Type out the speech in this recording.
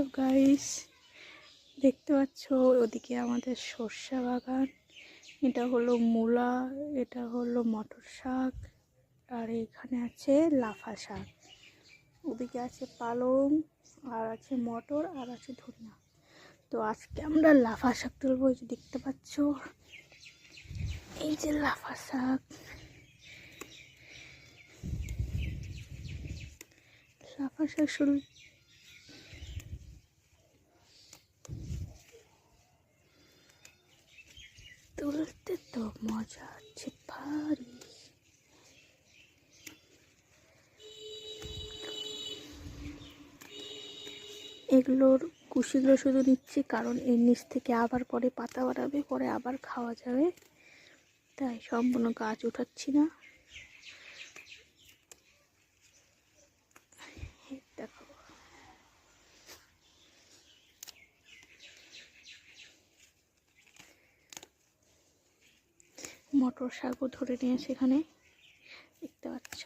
Hello guys, দেখতে পাচ্ছ ওদিকে আমাদের সর্ষে বাগান। এটা হলো মূলা, এটা হলো মটর শাক, আর এখানে আছে লাফা শাক। ওদিকে আছে পালং, আর আছে মটর, আর আছে ধনিয়া। তো আজকে আমরা লাফা শাক তুলবো। এই যে দেখতে পাচ্ছ, এই যে লাফা শাক। লাফা শাক তুলতে তো মজা আছে ভারী। এগুলোর কুশিগুলো শুধু নিচ্ছি, কারণ এর নিচ থেকে আবার পরে পাতা বাড়াবে, পরে আবার খাওয়া যাবে, তাই সম্পূর্ণ গাছ উঠাচ্ছি না। দেখো, মটর শাকও ধরে নিয়ে সেখানে দেখতে পাচ্ছ।